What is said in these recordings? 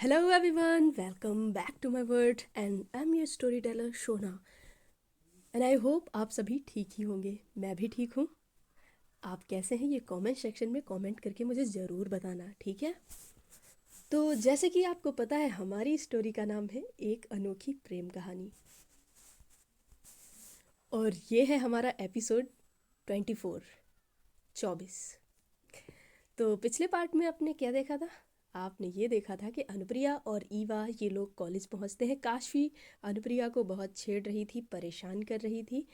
Hello everyone, welcome back to my world and I'm your storyteller Shona and I hope आप सभी ठीक ही होंगे। मैं भी ठीक हूँ। आप कैसे हैं ये कमेंट सेक्शन में कमेंट करके मुझे ज़रूर बताना, ठीक है। तो जैसे कि आपको पता है हमारी स्टोरी का नाम है एक अनोखी प्रेम कहानी और ये है हमारा एपिसोड 24। तो पिछले पार्ट में आपने क्या देखा था? आपने ये देखा था कि अनुप्रिया और ईवा ये लोग कॉलेज पहुंचते हैं। काशवी अनुप्रिया को बहुत छेड़ रही थी, परेशान कर रही थी।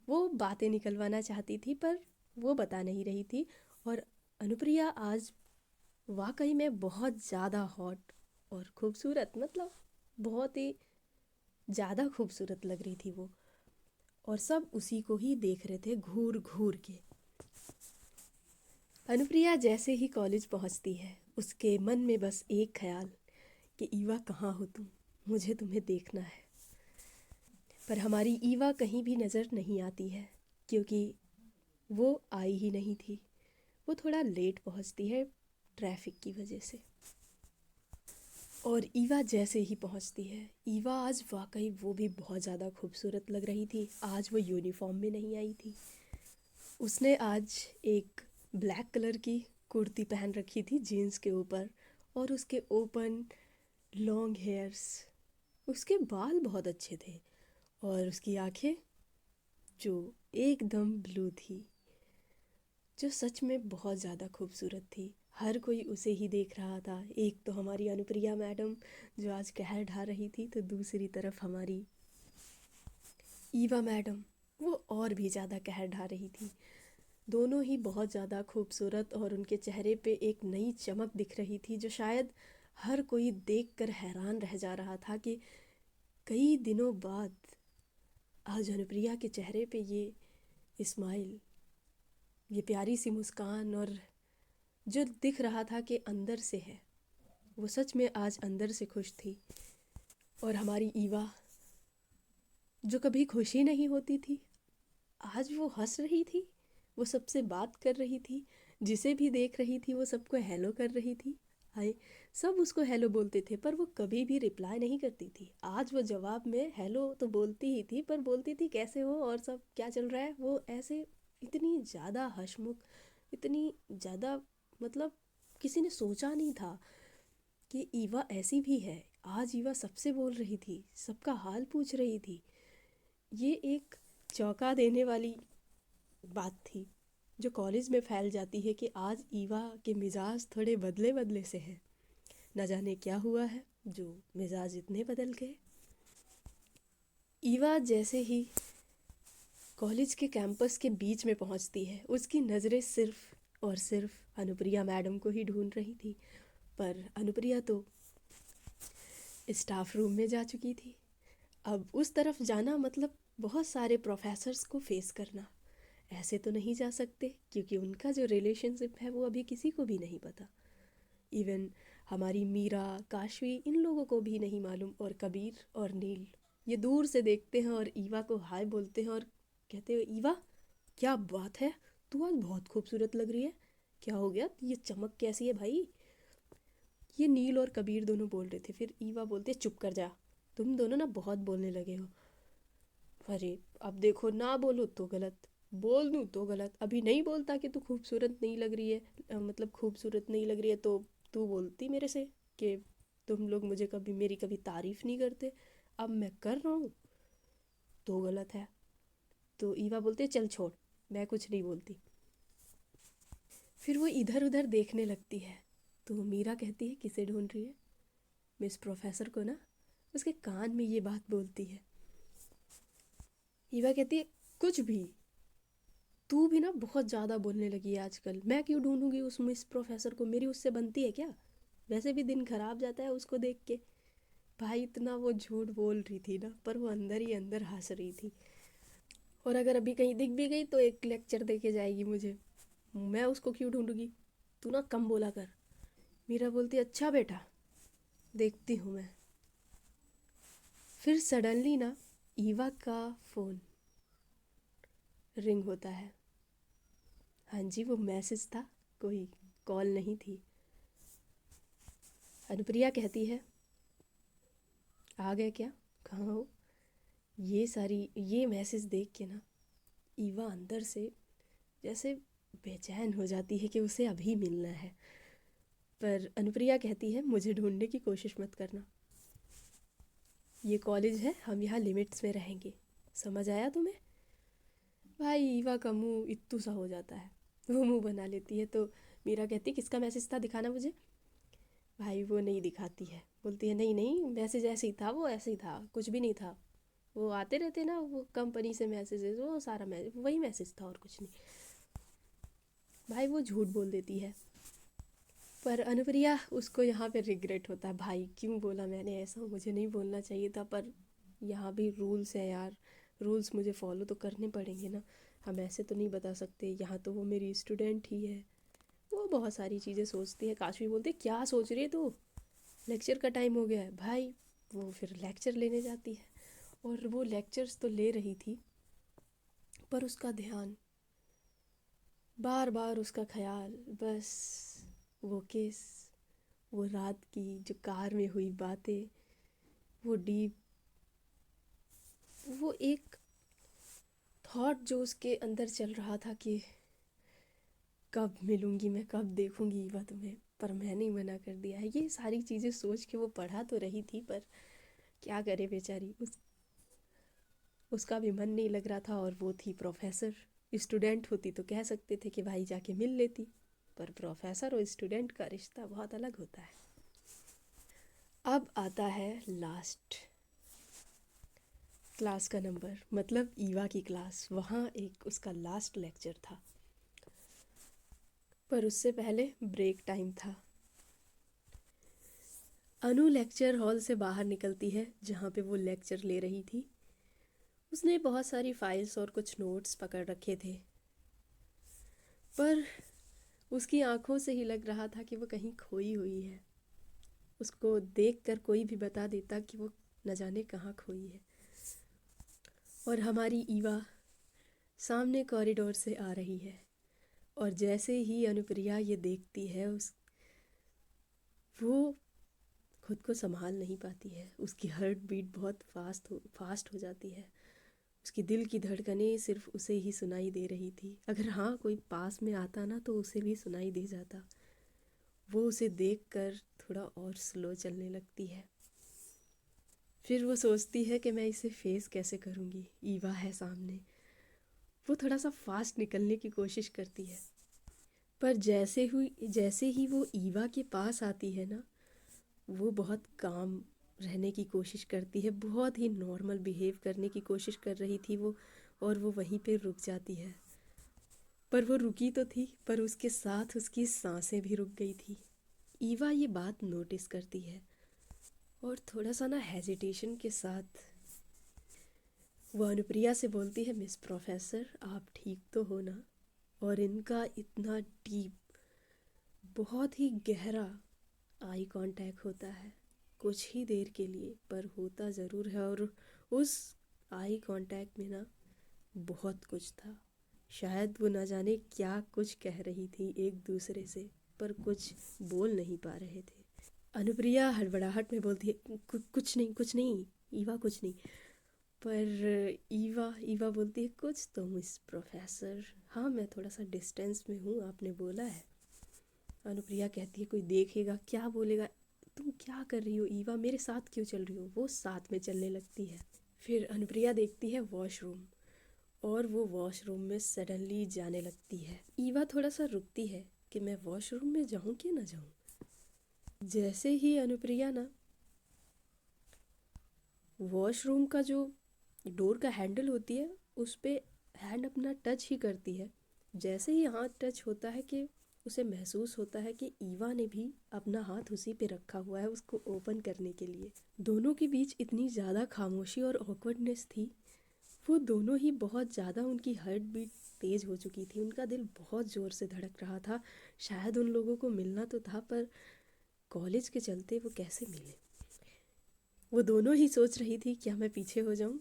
वो बातें निकलवाना चाहती थी पर वो बता नहीं रही थी। और अनुप्रिया आज वाकई में बहुत ज़्यादा हॉट और खूबसूरत, मतलब बहुत ही ज़्यादा खूबसूरत लग रही थी वो। और सब उसी को ही देख रहे थे घूर घूर के। अनुप्रिया जैसे ही कॉलेज पहुंचती है उसके मन में बस एक ख्याल कि ईवा कहाँ हो तुम, मुझे तुम्हें देखना है। पर हमारी ईवा कहीं भी नज़र नहीं आती है क्योंकि वो आई ही नहीं थी। वो थोड़ा लेट पहुंचती है ट्रैफिक की वजह से। और ईवा जैसे ही पहुंचती है, ईवा आज वाकई वो भी बहुत ज़्यादा खूबसूरत लग रही थी। आज वो यूनिफॉर्म में नहीं आई थी। उसने आज एक ब्लैक कलर की कुर्ती पहन रखी थी जीन्स के ऊपर और उसके ओपन लॉन्ग हेयर्स, उसके बाल बहुत अच्छे थे और उसकी आंखें जो एकदम ब्लू थी, जो सच में बहुत ज़्यादा खूबसूरत थी। हर कोई उसे ही देख रहा था। एक तो हमारी अनुप्रिया मैडम जो आज कहर ढा रही थी, तो दूसरी तरफ हमारी ईवा मैडम, वो और भी ज़्यादा कहर ढा रही थी। दोनों ही बहुत ज़्यादा खूबसूरत और उनके चेहरे पे एक नई चमक दिख रही थी जो शायद हर कोई देखकर हैरान रह जा रहा था कि कई दिनों बाद आज अनुप्रिया के चेहरे पे ये स्माइल, ये प्यारी सी मुस्कान, और जो दिख रहा था कि अंदर से है, वो सच में आज अंदर से खुश थी। और हमारी ईवा जो कभी खुशी नहीं होती थी, आज वो हंस रही थी, वो सबसे बात कर रही थी, जिसे भी देख रही थी वो सबको हेलो कर रही थी। हाय, सब उसको हेलो बोलते थे पर वो कभी भी रिप्लाई नहीं करती थी। आज वो जवाब में हेलो तो बोलती ही थी पर बोलती थी कैसे हो और सब क्या चल रहा है। वो ऐसे इतनी ज़्यादा हंसमुख, इतनी ज़्यादा, मतलब किसी ने सोचा नहीं था कि ईवा ऐसी भी है। आज ईवा सबसे बोल रही थी, सबका हाल पूछ रही थी। ये एक चौंका देने वाली बात थी जो कॉलेज में फैल जाती है कि आज ईवा के मिजाज थोड़े बदले बदले से हैं। न जाने क्या हुआ है जो मिजाज इतने बदल गए। ईवा जैसे ही कॉलेज के कैंपस के बीच में पहुंचती है, उसकी नज़रें सिर्फ और सिर्फ अनुप्रिया मैडम को ही ढूंढ रही थी। पर अनुप्रिया तो स्टाफ रूम में जा चुकी थी। अब उस तरफ जाना मतलब बहुत सारे प्रोफेसर्स को फेस करना। ऐसे तो नहीं जा सकते क्योंकि उनका जो रिलेशनशिप है वो अभी किसी को भी नहीं पता। इवन हमारी मीरा, काशवी, इन लोगों को भी नहीं मालूम। और कबीर और नील ये दूर से देखते हैं और ईवा को हाय बोलते हैं और कहते हैं ईवा क्या बात है, तू आज बहुत खूबसूरत लग रही है, क्या हो गया, ये चमक कैसी है भाई। ये नील और कबीर दोनों बोल रहे थे। फिर ईवा बोलते हैं चुप कर जा, तुम दोनों ना बहुत बोलने लगे हो। अरे अब देखो, ना बोलो तो गलत, बोल दूँ तो गलत। अभी नहीं बोलता कि तू खूबसूरत नहीं लग रही है, मतलब खूबसूरत नहीं लग रही है, तो तू बोलती मेरे से कि तुम लोग मुझे कभी, मेरी कभी तारीफ़ नहीं करते। अब मैं कर रहा हूँ तो गलत है। तो ईवा बोलते चल छोड़, मैं कुछ नहीं बोलती। फिर वो इधर उधर देखने लगती है। तो मीरा कहती है किसे ढूंढ रही है, मिस प्रोफेसर को ना। उसके कान में ये बात बोलती है। ईवा कहती है कुछ भी, तू भी ना बहुत ज़्यादा बोलने लगी है आजकल। मैं क्यों ढूंढूंगी उस मिस प्रोफेसर को, मेरी उससे बनती है क्या। वैसे भी दिन खराब जाता है उसको देख के। भाई इतना वो झूठ बोल रही थी ना, पर वो अंदर ही अंदर हंस रही थी। और अगर अभी कहीं दिख भी गई तो एक लेक्चर दे के जाएगी मुझे। मैं उसको क्यों ढूंढूंगी, तू ना कम बोला कर। मीरा बोलती अच्छा बेटा, देखती हूँ मैं। फिर सडनली ना ईवा का फ़ोन रिंग होता है। हाँ जी, वो मैसेज था, कोई कॉल नहीं थी। अनुप्रिया कहती है आ गए क्या? कहाँ हो? ये मैसेज देख के ना ईवा अंदर से जैसे बेचैन हो जाती है कि उसे अभी मिलना है। पर अनुप्रिया कहती है मुझे ढूंढने की कोशिश मत करना, ये कॉलेज है, हम यहाँ लिमिट्स में रहेंगे, समझ आया तुम्हें? भाई ईवा का मुंह इत्तू सा हो जाता है, वो मुंह बना लेती है। तो मीरा कहती है किसका मैसेज था, दिखाना मुझे। भाई वो नहीं दिखाती है, बोलती है नहीं नहीं मैसेज ऐसे ही था, वो ऐसे ही था, कुछ भी नहीं था, वो आते रहते ना वो कंपनी से मैसेजेस, वो सारा वही मैसेज था और कुछ नहीं। भाई वो झूठ बोल देती है। पर अनुप्रिया उसको यहाँ पे रिग्रेट होता है, भाई क्यों बोला मैंने ऐसा, मुझे नहीं बोलना चाहिए था, पर यहाँ भी रूल्स है यार, रूल्स मुझे फॉलो तो करने पड़ेंगे ना, हम ऐसे तो नहीं बता सकते, यहाँ तो वो मेरी स्टूडेंट ही है। वो बहुत सारी चीज़ें सोचती है। काशवी बोलती है क्या सोच रही है तू, लेक्चर का टाइम हो गया है भाई। वो फिर लेक्चर लेने जाती है और वो लेक्चर्स तो ले रही थी, पर उसका ध्यान, बार बार उसका ख्याल बस वो केस, वो रात की जो कार में हुई बातें, वो डीप, वो एक थॉट जो उसके अंदर चल रहा था कि कब मिलूंगी मैं, कब देखूंगी ईवा तुम्हें, पर मैंने ही मना कर दिया है। ये सारी चीज़ें सोच के वो पढ़ा तो रही थी, पर क्या करे बेचारी, उसका भी मन नहीं लग रहा था। और वो थी प्रोफेसर, स्टूडेंट होती तो कह सकते थे कि भाई जाके मिल लेती, पर प्रोफेसर और स्टूडेंट का रिश्ता बहुत अलग होता है। अब आता है लास्ट क्लास का नंबर, मतलब ईवा की क्लास, वहाँ एक उसका लास्ट लेक्चर था, पर उससे पहले ब्रेक टाइम था। अनु लेक्चर हॉल से बाहर निकलती है जहाँ पे वो लेक्चर ले रही थी। उसने बहुत सारी फाइल्स और कुछ नोट्स पकड़ रखे थे, पर उसकी आंखों से ही लग रहा था कि वो कहीं खोई हुई है। उसको देखकर कोई भी बता देता कि वो न जाने कहाँ खोई है। और हमारी ईवा सामने कॉरिडोर से आ रही है, और जैसे ही अनुप्रिया ये देखती है वो खुद को संभाल नहीं पाती है। उसकी हार्ट बीट बहुत फास्ट हो जाती है। उसकी दिल की धड़कनें सिर्फ उसे ही सुनाई दे रही थी। अगर हाँ कोई पास में आता ना तो उसे भी सुनाई दे जाता। वो उसे देखकर थोड़ा और स्लो चलने लगती है। फिर वो सोचती है कि मैं इसे फेस कैसे करूँगी, ईवा है सामने। वो थोड़ा सा फास्ट निकलने की कोशिश करती है, पर जैसे ही वो ईवा के पास आती है ना, वो बहुत काम रहने की कोशिश करती है, बहुत ही नॉर्मल बिहेव करने की कोशिश कर रही थी वो, और वो वहीं पे रुक जाती है। पर वो रुकी तो थी, पर उसके साथ उसकी सांसें भी रुक गई थी। ईवा ये बात नोटिस करती है और थोड़ा सा ना हेजिटेशन के साथ वो अनुप्रिया से बोलती है मिस प्रोफेसर आप ठीक तो हो ना? और इनका इतना डीप, बहुत ही गहरा आई कांटेक्ट होता है, कुछ ही देर के लिए पर होता ज़रूर है। और उस आई कांटेक्ट में ना बहुत कुछ था। शायद वो ना जाने क्या कुछ कह रही थी एक दूसरे से, पर कुछ बोल नहीं पा रहे थे। अनुप्रिया हड़बड़ाहट में बोलती है कुछ नहीं कुछ नहीं ईवा, कुछ नहीं। पर ईवा ईवा बोलती है कुछ तो मिस प्रोफेसर, हाँ मैं थोड़ा सा डिस्टेंस में हूँ, आपने बोला है। अनुप्रिया कहती है कोई देखेगा, क्या बोलेगा, तुम क्या कर रही हो ईवा, मेरे साथ क्यों चल रही हो? वो साथ में चलने लगती है। फिर अनुप्रिया देखती है वॉशरूम, और वो वॉशरूम में सडनली जाने लगती है। ईवा थोड़ा सा रुकती है कि मैं वॉशरूम में जाऊं कि ना जाऊं। जैसे ही अनुप्रिया ना वॉशरूम का जो डोर का हैंडल होती है उस पे हैंड अपना टच ही करती है, जैसे ही हाथ टच होता है कि उसे महसूस होता है कि ईवा ने भी अपना हाथ उसी पे रखा हुआ है उसको ओपन करने के लिए। दोनों के बीच इतनी ज़्यादा खामोशी और ऑकवर्डनेस थी, वो दोनों ही बहुत ज़्यादा, उनकी हार्ट बीट तेज़ हो चुकी थी, उनका दिल बहुत ज़ोर से धड़क रहा था। शायद उन लोगों को मिलना तो था, पर कॉलेज के चलते वो कैसे मिले। वो दोनों ही सोच रही थी क्या मैं पीछे हो जाऊं,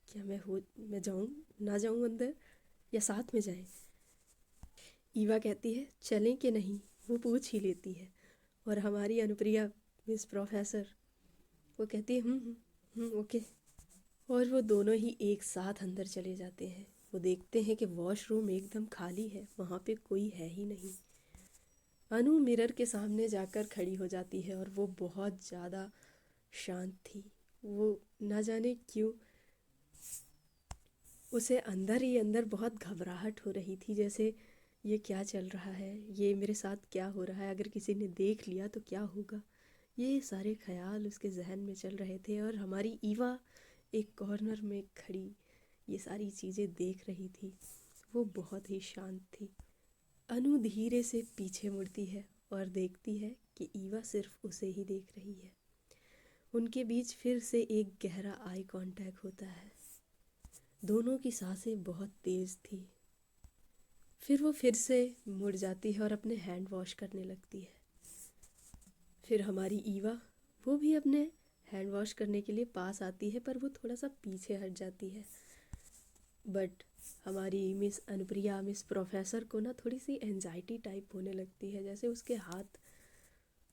क्या मैं जाऊं, ना जाऊं अंदर, या साथ में जाएं। ईवा कहती है चलें कि नहीं, वो पूछ ही लेती है। और हमारी अनुप्रिया मिस प्रोफेसर वो कहती है ओके। और वो दोनों ही एक साथ अंदर चले जाते हैं। वो देखते हैं कि वॉशरूम एकदम खाली है, वहाँ पे कोई है ही नहीं। अनु मिरर के सामने जाकर खड़ी हो जाती है और वो बहुत ज़्यादा शांत थी। वो ना जाने क्यों उसे अंदर ही अंदर बहुत घबराहट हो रही थी, जैसे ये क्या चल रहा है, ये मेरे साथ क्या हो रहा है, अगर किसी ने देख लिया तो क्या होगा। ये सारे ख्याल उसके जहन में चल रहे थे और हमारी ईवा एक कॉर्नर में खड़ी ये सारी चीज़ें देख रही थी। वो बहुत ही शांत थी। अनु धीरे से पीछे मुड़ती है और देखती है कि ईवा सिर्फ उसे ही देख रही है। उनके बीच फिर से एक गहरा आई कांटेक्ट होता है। दोनों की सांसें बहुत तेज़ थी। फिर वो फिर से मुड़ जाती है और अपने हैंड वॉश करने लगती है। फिर हमारी ईवा वो भी अपने हैंड वॉश करने के लिए पास आती है, पर वो थोड़ा सा पीछे हट जाती है। बट हमारी मिस अनुप्रिया, मिस प्रोफेसर को ना थोड़ी सी एंजाइटी टाइप होने लगती है, जैसे उसके हाथ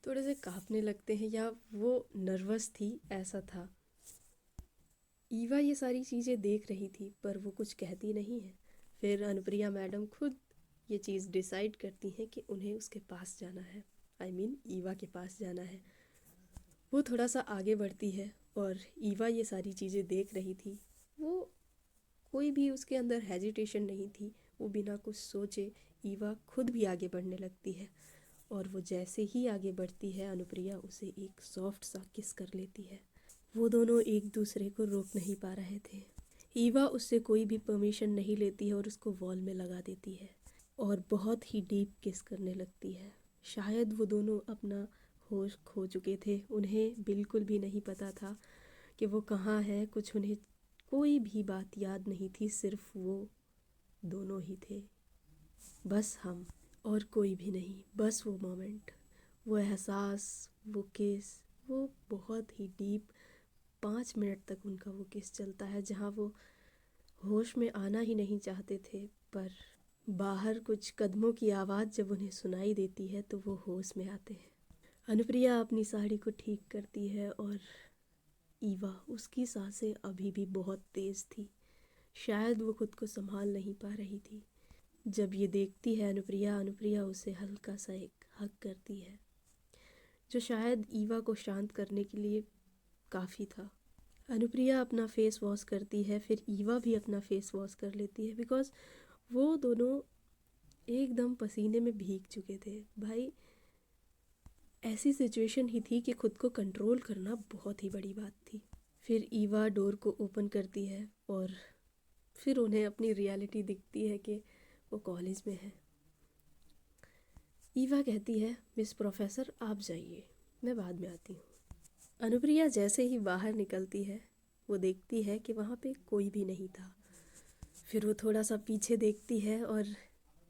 थोड़े से कांपने लगते हैं या वो नर्वस थी, ऐसा था। ईवा ये सारी चीज़ें देख रही थी पर वो कुछ कहती नहीं है। फिर अनुप्रिया मैडम खुद ये चीज़ डिसाइड करती हैं कि उन्हें उसके पास जाना है, आई मीन ईवा के पास जाना है। वो थोड़ा सा आगे बढ़ती है और ईवा ये सारी चीज़ें देख रही थी। वो कोई भी उसके अंदर हेजिटेशन नहीं थी। वो बिना कुछ सोचे ईवा खुद भी आगे बढ़ने लगती है और वो जैसे ही आगे बढ़ती है अनुप्रिया उसे एक सॉफ्ट सा किस कर लेती है। वो दोनों एक दूसरे को रोक नहीं पा रहे थे। ईवा उससे कोई भी परमिशन नहीं लेती है और उसको वॉल में लगा देती है और बहुत ही डीप किस करने लगती है। शायद वो दोनों अपना होश खो चुके थे। उन्हें बिल्कुल भी नहीं पता था कि वो कहाँ है। कुछ उन्हें कोई भी बात याद नहीं थी, सिर्फ वो दोनों ही थे। बस हम और कोई भी नहीं। बस वो मोमेंट, वो एहसास, वो किस, वो बहुत ही डीप 5 मिनट तक उनका वो किस चलता है, जहाँ वो होश में आना ही नहीं चाहते थे। पर बाहर कुछ कदमों की आवाज़ जब उन्हें सुनाई देती है तो वो होश में आते हैं। अनुप्रिया अपनी साड़ी को ठीक करती है और ईवा, उसकी सांसें अभी भी बहुत तेज़ थी। शायद वो खुद को संभाल नहीं पा रही थी। जब ये देखती है अनुप्रिया, अनुप्रिया उसे हल्का सा एक हग करती है, जो शायद ईवा को शांत करने के लिए काफ़ी था। अनुप्रिया अपना फेस वॉश करती है, फिर ईवा भी अपना फेस वॉश कर लेती है, बिकॉज़ वो दोनों एकदम पसीने में भीग चुके थे। भाई ऐसी सिचुएशन ही थी कि खुद को कंट्रोल करना बहुत ही बड़ी बात थी। फिर ईवा डोर को ओपन करती है और फिर उन्हें अपनी रियलिटी दिखती है कि वो कॉलेज में है। ईवा कहती है, मिस प्रोफेसर आप जाइए, मैं बाद में आती हूँ। अनुप्रिया जैसे ही बाहर निकलती है वो देखती है कि वहाँ पे कोई भी नहीं था। फिर वो थोड़ा सा पीछे देखती है और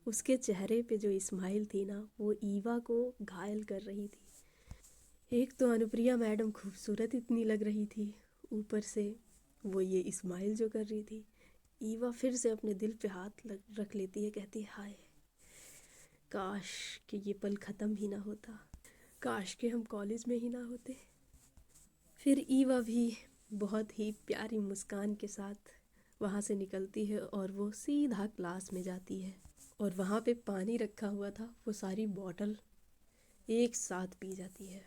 उसके चेहरे पे जो स्माइल थी ना, वो ईवा को घायल कर रही थी। एक तो अनुप्रिया मैडम खूबसूरत इतनी लग रही थी, ऊपर से वो ये स्माइल जो कर रही थी। ईवा फिर से अपने दिल पे हाथ रख लेती है, कहती है हाय, काश कि ये पल ख़त्म ही ना होता, काश कि हम कॉलेज में ही ना होते। फिर ईवा भी बहुत ही प्यारी मुस्कान के साथ वहाँ से निकलती है और वो सीधा क्लास में जाती है। और वहाँ पे पानी रखा हुआ था, वो सारी बॉटल एक साथ पी जाती है।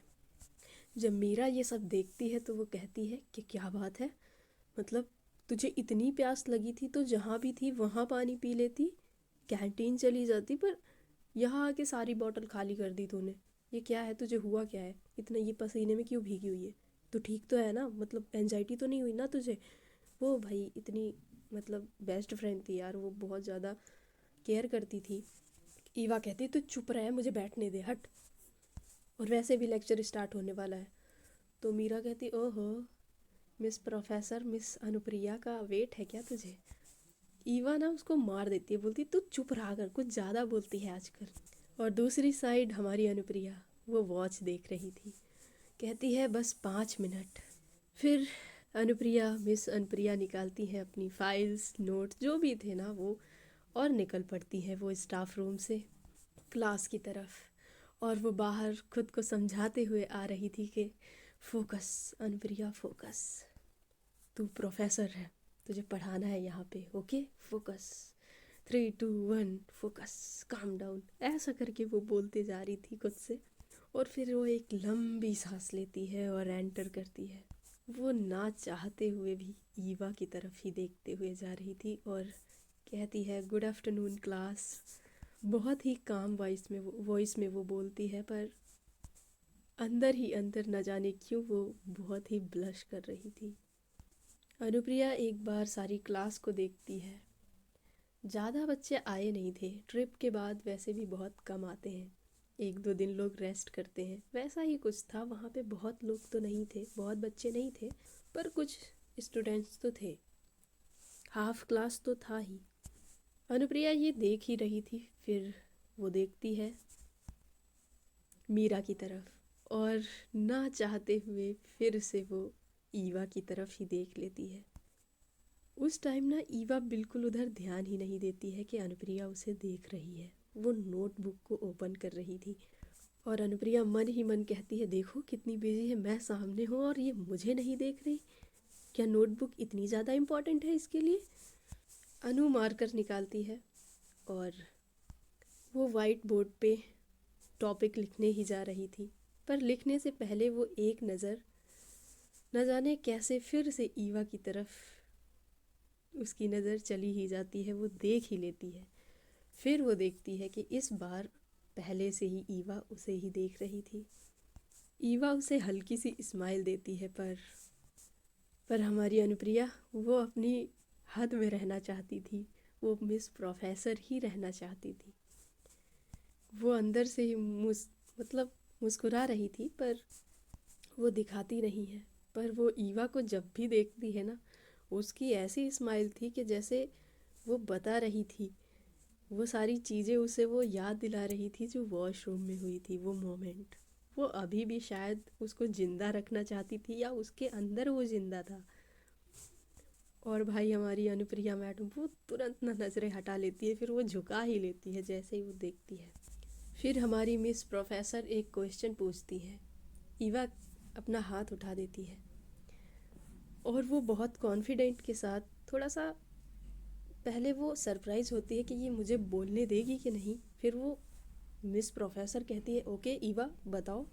जब मीरा ये सब देखती है तो वो कहती है कि क्या बात है, मतलब तुझे इतनी प्यास लगी थी तो जहाँ भी थी वहाँ पानी पी लेती, कैंटीन चली जाती, पर यहाँ आके सारी बॉटल खाली कर दी तूने। ये क्या है, तुझे हुआ क्या है, इतना ये पसीने में क्यों भीगी हुई है, तू ठीक तो है ना, मतलब एनजाइटी तो नहीं हुई ना तुझे। वो भाई इतनी मतलब बेस्ट फ्रेंड थी यार, वो बहुत ज़्यादा केयर करती थी। ईवा कहती तू चुप रहे, मुझे बैठने दे, हट, और वैसे भी लेक्चर स्टार्ट होने वाला है। तो मीरा कहती ओहो, मिस प्रोफेसर, मिस अनुप्रिया का वेट है क्या तुझे। ईवा ना उसको मार देती है, बोलती तू चुप रहा कर, कुछ ज़्यादा बोलती है आजकल। और दूसरी साइड हमारी अनुप्रिया वो वॉच देख रही थी, कहती है बस 5 मिनट। फिर अनुप्रिया, मिस अनुप्रिया निकालती हैं अपनी फाइल्स, नोट जो भी थे ना वो, और निकल पड़ती हैं वो स्टाफ रूम से क्लास की तरफ। और वो बाहर खुद को समझाते हुए आ रही थी कि फोकस अनुप्रिया, फोकस। तू प्रोफेसर है, तुझे पढ़ाना है यहाँ पे, okay, focus, 3 2 1 focus, calm down, ऐसा करके वो बोलते जा रही थी खुद से। और फिर वो एक लंबी सांस लेती है और एंटर करती है। वो ना चाहते हुए भी ईवा की तरफ ही देखते हुए जा रही थी और कहती है, गुड आफ्टरनून क्लास। बहुत ही काम वॉइस में वो बोलती है, पर अंदर ही अंदर न जाने क्यों वो बहुत ही ब्लश कर रही थी। अनुप्रिया एक बार सारी क्लास को देखती है। ज़्यादा बच्चे आए नहीं थे, ट्रिप के बाद वैसे भी बहुत कम आते हैं, 1 2 दिन लोग रेस्ट करते हैं, वैसा ही कुछ था। वहाँ पे बहुत लोग तो नहीं थे, बहुत बच्चे नहीं थे, पर कुछ स्टूडेंट्स तो थे, हाफ क्लास तो था ही। अनुप्रिया ये देख ही रही थी, फिर वो देखती है मीरा की तरफ और ना चाहते हुए फिर से वो ईवा की तरफ ही देख लेती है। उस टाइम ना ईवा बिल्कुल उधर ध्यान ही नहीं देती है कि अनुप्रिया उसे देख रही है। वो नोटबुक को ओपन कर रही थी और अनुप्रिया मन ही मन कहती है, देखो कितनी बिजी है, मैं सामने हूँ और ये मुझे नहीं देख रही, क्या नोटबुक इतनी ज़्यादा इम्पोर्टेंट है इसके लिए। अनु मार्कर निकालती है और वो वाइट बोर्ड पे टॉपिक लिखने ही जा रही थी, पर लिखने से पहले वो एक नज़र न जाने कैसे फिर से ईवा की तरफ उसकी नज़र चली ही जाती है, वो देख ही लेती है। फिर वो देखती है कि इस बार पहले से ही ईवा उसे ही देख रही थी। ईवा उसे हल्की सी स्माइल देती है, पर हमारी अनुप्रिया वो अपनी हद में रहना चाहती थी, वो मिस प्रोफेसर ही रहना चाहती थी। वो अंदर से ही मतलब मुस्कुरा रही थी, पर वो दिखाती नहीं है। पर वो ईवा को जब भी देखती है ना, उसकी ऐसी स्माइल थी कि जैसे वो बता रही थी, वो सारी चीज़ें उसे वो याद दिला रही थी जो वॉशरूम में हुई थी, वो मोमेंट। वो अभी भी शायद उसको ज़िंदा रखना चाहती थी या उसके अंदर वो ज़िंदा था। और भाई हमारी अनुप्रिया मैडम वो तुरंत ना नज़रें हटा लेती है, फिर वो झुका ही लेती है जैसे ही वो देखती है। फिर हमारी मिस प्रोफेसर एक क्वेश्चन पूछती है, ईवा अपना हाथ उठा देती है और वो बहुत कॉन्फिडेंट के साथ, थोड़ा सा पहले वो सरप्राइज़ होती है कि ये मुझे बोलने देगी कि नहीं। फिर वो मिस प्रोफेसर कहती है, ओके ईवा बताओ।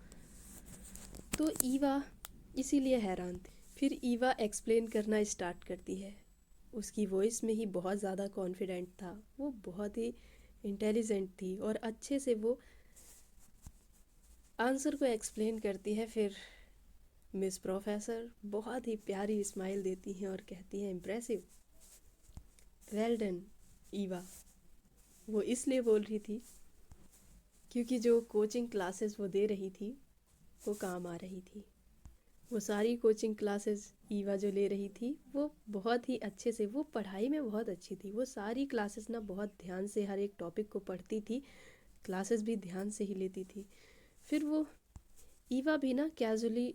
तो ईवा इसीलिए हैरान थी। फिर ईवा एक्सप्लेन करना स्टार्ट करती है, उसकी वॉइस में ही बहुत ज़्यादा कॉन्फिडेंट था, वो बहुत ही इंटेलिजेंट थी और अच्छे से वो आंसर को एक्सप्लेन करती है। फिर मिस प्रोफेसर बहुत ही प्यारी स्माइल देती हैं और कहती हैं, इम्प्रेसिव, वेल डन ईवा। वो इसलिए बोल रही थी क्योंकि जो कोचिंग क्लासेस वो दे रही थी वो काम आ रही थी। वो सारी कोचिंग क्लासेस ईवा जो ले रही थी वो बहुत ही अच्छे से, वो पढ़ाई में बहुत अच्छी थी, वो सारी क्लासेस ना बहुत ध्यान से हर एक टॉपिक को पढ़ती थी, क्लासेस भी ध्यान से ही लेती थी। फिर वो ईवा भी ना कैजुअली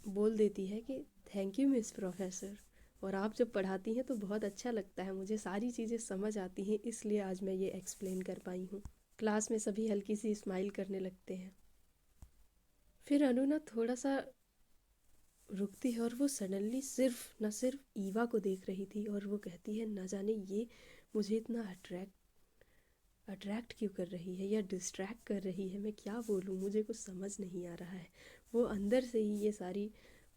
बोल देती है कि थैंक यू मिस प्रोफेसर, और आप जब पढ़ाती हैं तो बहुत अच्छा लगता है, मुझे सारी चीज़ें समझ आती हैं, इसलिए आज मैं ये एक्सप्लेन कर पाई हूँ। क्लास में सभी हल्की सी स्माइल करने लगते हैं। फिर अनु ना थोड़ा सा रुकती है और वो सडनली सिर्फ ईवा को देख रही थी और वो कहती है, ना जाने ये मुझे इतना अट्रैक्ट क्यों कर रही है या डिस्ट्रैक्ट कर रही है, मैं क्या बोलूँ, मुझे कुछ समझ नहीं आ रहा है। वो अंदर से ही ये सारी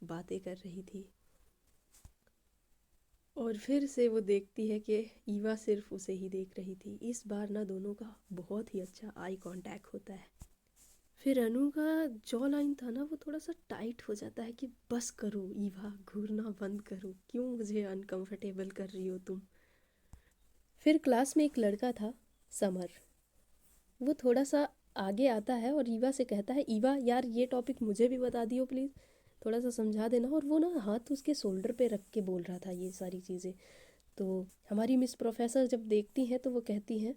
बातें कर रही थी और फिर से वो देखती है कि ईवा सिर्फ उसे ही देख रही थी। इस बार ना दोनों का बहुत ही अच्छा आई कांटेक्ट होता है। फिर अनु का जॉ लाइन था ना वो थोड़ा सा टाइट हो जाता है कि बस करो ईवा, घूरना बंद करो, क्यों मुझे अनकंफर्टेबल कर रही हो तुम। फिर क्लास में एक लड़का था, समर, वो थोड़ा सा आगे आता है और ईवा से कहता है, ईवा यार ये टॉपिक मुझे भी बता दियो प्लीज़, थोड़ा सा समझा देना। और वो ना हाथ उसके शोल्डर पे रख के बोल रहा था ये सारी चीज़ें। तो हमारी मिस प्रोफेसर जब देखती हैं तो वो कहती हैं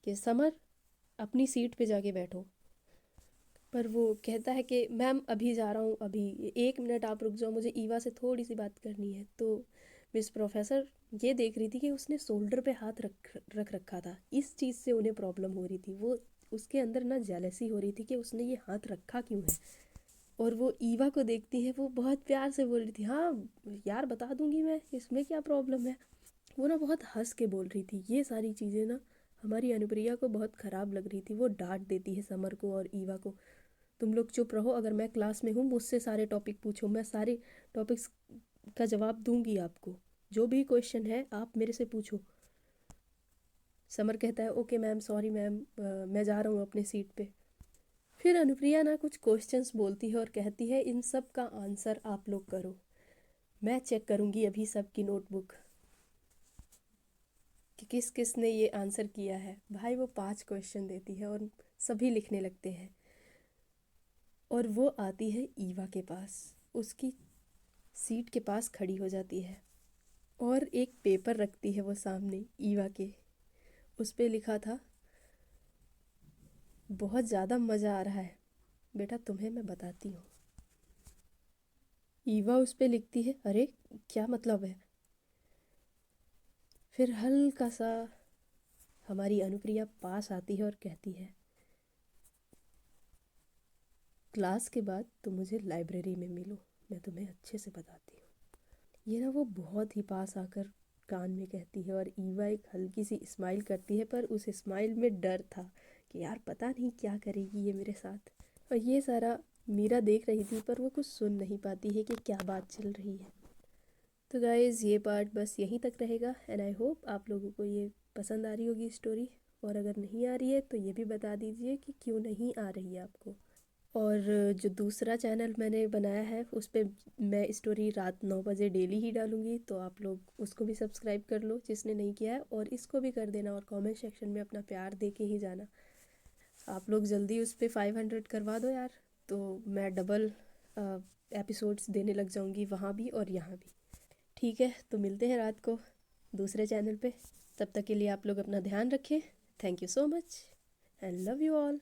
कि समर अपनी सीट पे जाके बैठो। पर वो कहता है कि मैम अभी जा रहा हूँ, अभी 1 मिनट आप रुक जाओ, मुझे ईवा से थोड़ी सी बात करनी है। तो मिस प्रोफेसर ये देख रही थी कि उसने शोल्डर पे हाथ रख रखा था, इस चीज़ से उन्हें प्रॉब्लम हो रही थी। वो उसके अंदर ना जेलसी हो रही थी कि उसने ये हाथ रखा क्यों है। और वो ईवा को देखती है, वो बहुत प्यार से बोल रही थी, हाँ यार बता दूंगी मैं, इसमें क्या प्रॉब्लम है। वो ना बहुत हंस के बोल रही थी। ये सारी चीज़ें ना हमारी अनुप्रिया को बहुत ख़राब लग रही थी। वो डांट देती है समर को और ईवा को, तुम लोग चुप रहो, अगर मैं क्लास में हूँ मुझसे सारे टॉपिक पूछो, मैं सारे टॉपिक्स का जवाब दूंगी आपको, जो भी क्वेश्चन है आप मेरे से पूछो। समर कहता है ओके मैम, सॉरी मैम, मैं जा रहा हूँ अपने सीट पे। फिर अनुप्रिया ना कुछ क्वेश्चंस बोलती है और कहती है इन सब का आंसर आप लोग करो, मैं चेक करूँगी अभी सबकी नोटबुक कि किस किस ने ये आंसर किया है। भाई वो 5 क्वेश्चन देती है और सभी लिखने लगते हैं। और वो आती है ईवा के पास, उसकी सीट के पास खड़ी हो जाती है और एक पेपर रखती है वो सामने ईवा के। उस पे लिखा था बहुत ज़्यादा मज़ा आ रहा है बेटा, तुम्हें मैं बताती हूँ। ईवा उस पे लिखती है अरे क्या मतलब है। फिर हल्का सा हमारी अनुप्रिया पास आती है और कहती है क्लास के बाद तुम मुझे लाइब्रेरी में मिलो, मैं तुम्हें अच्छे से बताती हूँ। ये ना वो बहुत ही पास आकर कान में कहती है और ईवा एक हल्की सी स्माइल करती है, पर उस स्माइल में डर था कि यार पता नहीं क्या करेगी ये मेरे साथ। और ये सारा मीरा देख रही थी पर वो कुछ सुन नहीं पाती है कि क्या बात चल रही है। तो गाइज़ ये पार्ट बस यहीं तक रहेगा एंड आई होप आप लोगों को ये पसंद आ रही होगी स्टोरी। और अगर नहीं आ रही है तो ये भी बता दीजिए कि क्यों नहीं आ रही है आपको। और जो दूसरा चैनल मैंने बनाया है उस पे मैं स्टोरी रात 9 बजे डेली ही डालूँगी, तो आप लोग उसको भी सब्सक्राइब कर लो जिसने नहीं किया है, और इसको भी कर देना और कमेंट सेक्शन में अपना प्यार दे के ही जाना। आप लोग जल्दी उस पे 500 करवा दो यार, तो मैं डबल एपिसोड्स देने लग जाऊँगी वहाँ भी और यहाँ भी। ठीक है, तो मिलते हैं रात को दूसरे चैनल पे। तब तक के लिए आप लोग अपना ध्यान रखें। Thank you so much and love you all.